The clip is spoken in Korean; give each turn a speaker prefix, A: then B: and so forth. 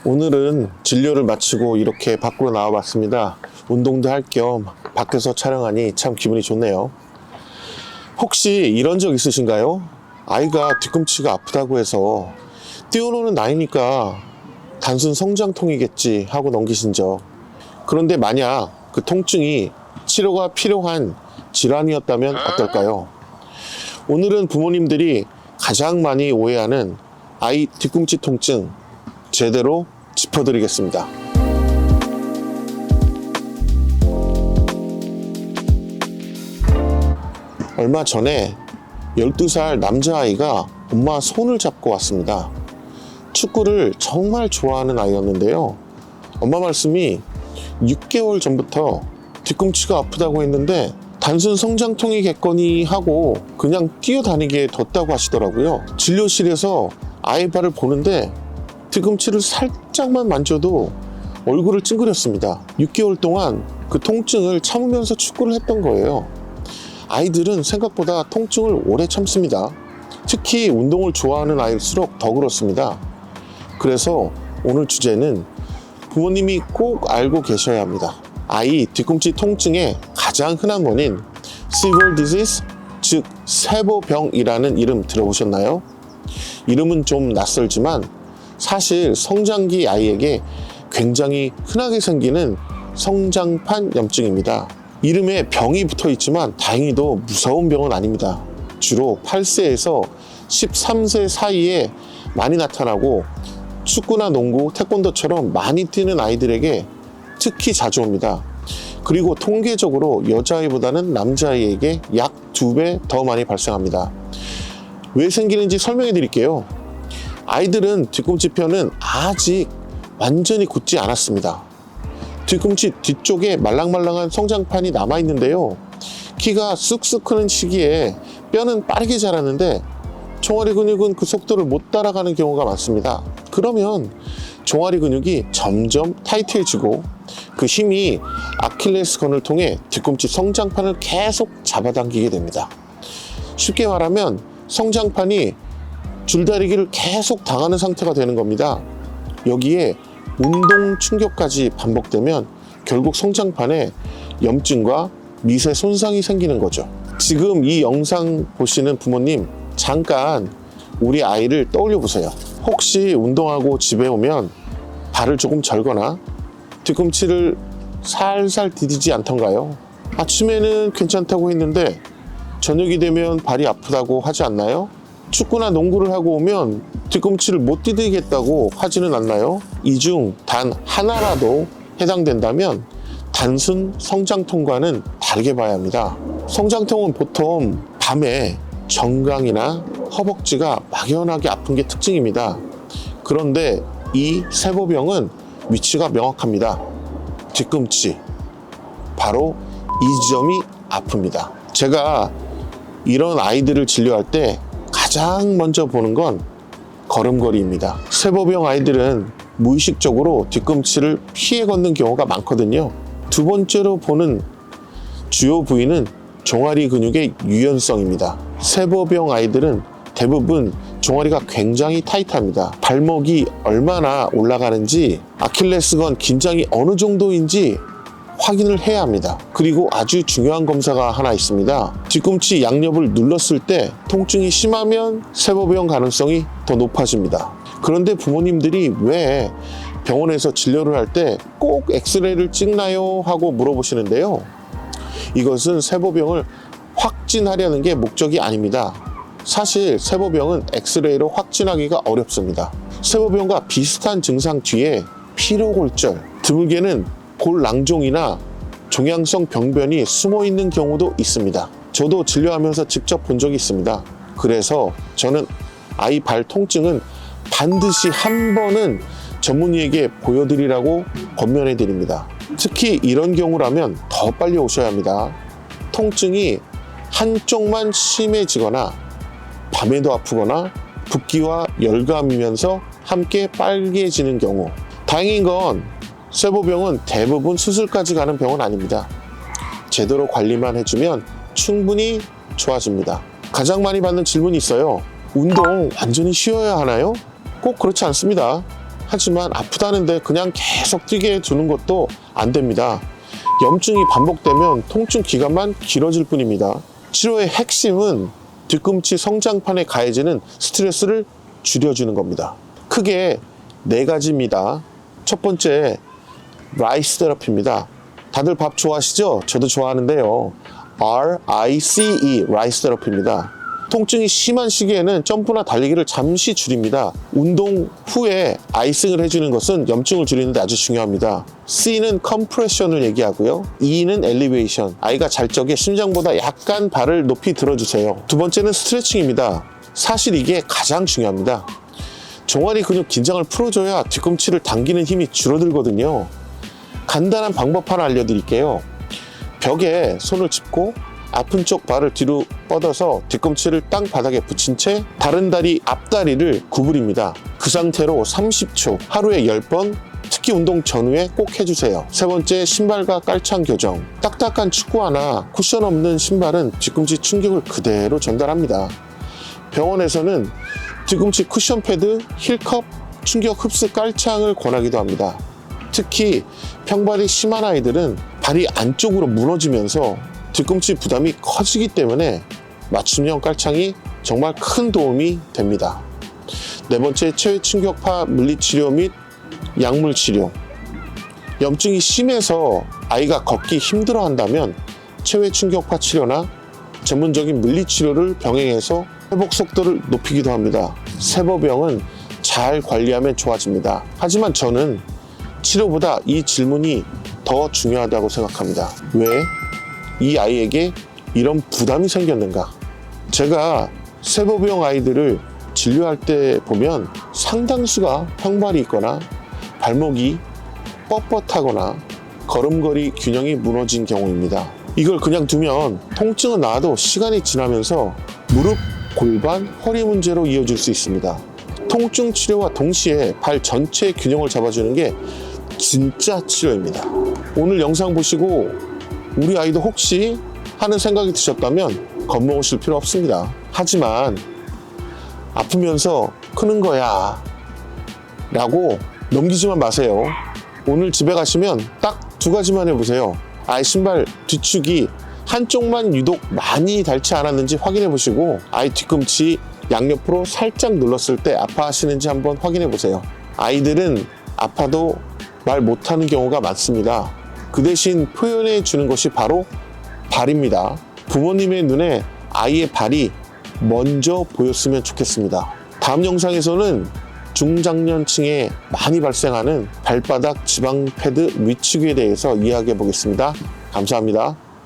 A: 오늘은 진료를 마치고 이렇게 밖으로 나와 봤습니다. 운동도 할 겸 밖에서 촬영하니 참 기분이 좋네요. 혹시 이런 적 있으신가요? 아이가 뒤꿈치가 아프다고 해서 뛰어노는 나이니까 단순 성장통이겠지 하고 넘기신 적. 그런데 만약 그 통증이 치료가 필요한 질환이었다면 어떨까요? 오늘은 부모님들이 가장 많이 오해하는 아이 뒤꿈치 통증 제대로 짚어드리겠습니다. 얼마 전에 12살 남자아이가 엄마 손을 잡고 왔습니다. 축구를 정말 좋아하는 아이였는데요. 엄마 말씀이 6개월 전부터 뒤꿈치가 아프다고 했는데 단순 성장통이겠거니 하고 그냥 뛰어다니게 뒀다고 하시더라고요. 진료실에서 아이 발을 보는데 뒤꿈치를 살짝만 만져도 얼굴을 찡그렸습니다. 6개월 동안 그 통증을 참으면서 축구를 했던 거예요. 아이들은 생각보다 통증을 오래 참습니다. 특히 운동을 좋아하는 아이일수록 더 그렇습니다. 그래서 오늘 주제는 부모님이 꼭 알고 계셔야 합니다. 아이 뒤꿈치 통증의 가장 흔한 원인 severe disease, 즉 세보병이라는 이름 들어보셨나요? 이름은 좀 낯설지만 사실 성장기 아이에게 굉장히 흔하게 생기는 성장판 염증입니다. 이름에 병이 붙어 있지만 다행히도 무서운 병은 아닙니다. 주로 8세에서 13세 사이에 많이 나타나고 축구나 농구, 태권도처럼 많이 뛰는 아이들에게 특히 자주 옵니다. 그리고 통계적으로 여자아이보다는 남자아이에게 약 2배 더 많이 발생합니다. 왜 생기는지 설명해 드릴게요. 아이들은 뒤꿈치뼈는 아직 완전히 굳지 않았습니다. 뒤꿈치 뒤쪽에 말랑말랑한 성장판이 남아있는데요. 키가 쑥쑥 크는 시기에 뼈는 빠르게 자라는데 종아리 근육은 그 속도를 못 따라가는 경우가 많습니다. 그러면 종아리 근육이 점점 타이트해지고 그 힘이 아킬레스건을 통해 뒤꿈치 성장판을 계속 잡아당기게 됩니다. 쉽게 말하면 성장판이 줄다리기를 계속 당하는 상태가 되는 겁니다. 여기에 운동 충격까지 반복되면 결국 성장판에 염증과 미세 손상이 생기는 거죠. 지금 이 영상 보시는 부모님, 잠깐 우리 아이를 떠올려 보세요. 혹시 운동하고 집에 오면 발을 조금 절거나 뒤꿈치를 살살 디디지 않던가요? 아침에는 괜찮다고 했는데 저녁이 되면 발이 아프다고 하지 않나요? 축구나 농구를 하고 오면 뒤꿈치를 못 디디겠다고 하지는 않나요? 이 중 단 하나라도 해당된다면 단순 성장통과는 다르게 봐야 합니다. 성장통은 보통 밤에 정강이나 허벅지가 막연하게 아픈 게 특징입니다. 그런데 이 세보병은 위치가 명확합니다. 뒤꿈치, 바로 이 지점이 아픕니다. 제가 이런 아이들을 진료할 때 가장 먼저 보는 건 걸음걸이입니다. 세보병 아이들은 무의식적으로 뒤꿈치를 피해 걷는 경우가 많거든요. 두 번째로 보는 주요 부위는 종아리 근육의 유연성입니다. 세보병 아이들은 대부분 종아리가 굉장히 타이트합니다. 발목이 얼마나 올라가는지, 아킬레스건 긴장이 어느 정도인지 확인을 해야 합니다. 그리고 아주 중요한 검사가 하나 있습니다. 뒤꿈치 양옆을 눌렀을 때 통증이 심하면 세보병 가능성이 더 높아집니다. 그런데 부모님들이 왜 병원에서 진료를 할 때 꼭 엑스레이를 찍나요? 하고 물어보시는데요. 이것은 세보병을 확진하려는 게 목적이 아닙니다. 사실 세보병은 엑스레이로 확진하기가 어렵습니다. 세보병과 비슷한 증상 뒤에 피로골절, 드물게는 골낭종이나 종양성 병변이 숨어 있는 경우도 있습니다. 저도 진료하면서 직접 본 적이 있습니다. 그래서 저는 아이 발 통증은 반드시 한 번은 전문의에게 보여드리라고 권면해 드립니다. 특히 이런 경우라면 더 빨리 오셔야 합니다. 통증이 한쪽만 심해지거나 밤에도 아프거나 붓기와 열감이면서 함께 빨개지는 경우, 다행인 건 세보병은 대부분 수술까지 가는 병은 아닙니다. 제대로 관리만 해주면 충분히 좋아집니다. 가장 많이 받는 질문이 있어요. 운동 완전히 쉬어야 하나요? 꼭 그렇지 않습니다. 하지만 아프다는데 그냥 계속 뛰게 두는 것도 안 됩니다. 염증이 반복되면 통증 기간만 길어질 뿐입니다. 치료의 핵심은 뒤꿈치 성장판에 가해지는 스트레스를 줄여주는 겁니다. 크게 4가지입니다. 첫 번째, 라이스 테라피입니다. 다들 밥 좋아하시죠? 저도 좋아하는데요. RICE, 라이스 테라피입니다. 통증이 심한 시기에는 점프나 달리기를 잠시 줄입니다. 운동 후에 아이싱을 해주는 것은 염증을 줄이는 데 아주 중요합니다. C는 컴프레션을 얘기하고요. E는 엘리베이션. 아이가 잘 적에 심장보다 약간 발을 높이 들어주세요. 두 번째는 스트레칭입니다. 사실 이게 가장 중요합니다. 종아리 근육 긴장을 풀어줘야 뒤꿈치를 당기는 힘이 줄어들거든요. 간단한 방법 하나 알려드릴게요. 벽에 손을 짚고 아픈 쪽 발을 뒤로 뻗어서 뒤꿈치를 땅바닥에 붙인 채 다른 다리 앞다리를 구부립니다. 그 상태로 30초, 하루에 10번, 특히 운동 전후에 꼭 해주세요. 세 번째, 신발과 깔창 교정. 딱딱한 축구화나 쿠션 없는 신발은 뒤꿈치 충격을 그대로 전달합니다. 병원에서는 뒤꿈치 쿠션 패드, 힐컵, 충격 흡수 깔창을 권하기도 합니다. 특히 평발이 심한 아이들은 발이 안쪽으로 무너지면서 뒤꿈치 부담이 커지기 때문에 맞춤형 깔창이 정말 큰 도움이 됩니다. 네 번째, 체외 충격파 물리치료 및 약물치료. 염증이 심해서 아이가 걷기 힘들어한다면 체외 충격파 치료나 전문적인 물리치료를 병행해서 회복 속도를 높이기도 합니다. 세보병은 잘 관리하면 좋아집니다. 하지만 저는 치료보다 이 질문이 더 중요하다고 생각합니다. 왜 이 아이에게 이런 부담이 생겼는가? 제가 세보병 아이들을 진료할 때 보면 상당수가 평발이 있거나 발목이 뻣뻣하거나 걸음걸이 균형이 무너진 경우입니다. 이걸 그냥 두면 통증은 나아도 시간이 지나면서 무릎, 골반, 허리 문제로 이어질 수 있습니다. 통증 치료와 동시에 발 전체의 균형을 잡아주는 게 진짜 치료입니다. 오늘 영상 보시고 우리 아이도 혹시 하는 생각이 드셨다면 겁먹으실 필요 없습니다. 하지만 아프면서 크는 거야 라고 넘기지만 마세요. 오늘 집에 가시면 딱 2가지만 해보세요. 아이 신발 뒤축이 한쪽만 유독 많이 닳지 않았는지 확인해 보시고 아이 뒤꿈치 양옆으로 살짝 눌렀을 때 아파하시는지 한번 확인해 보세요. 아이들은 아파도 말 못하는 경우가 많습니다. 그 대신 표현해 주는 것이 바로 발입니다. 부모님의 눈에 아이의 발이 먼저 보였으면 좋겠습니다. 다음 영상에서는 중장년층에 많이 발생하는 발바닥 지방 패드 위축에 대해서 이야기해 보겠습니다. 감사합니다.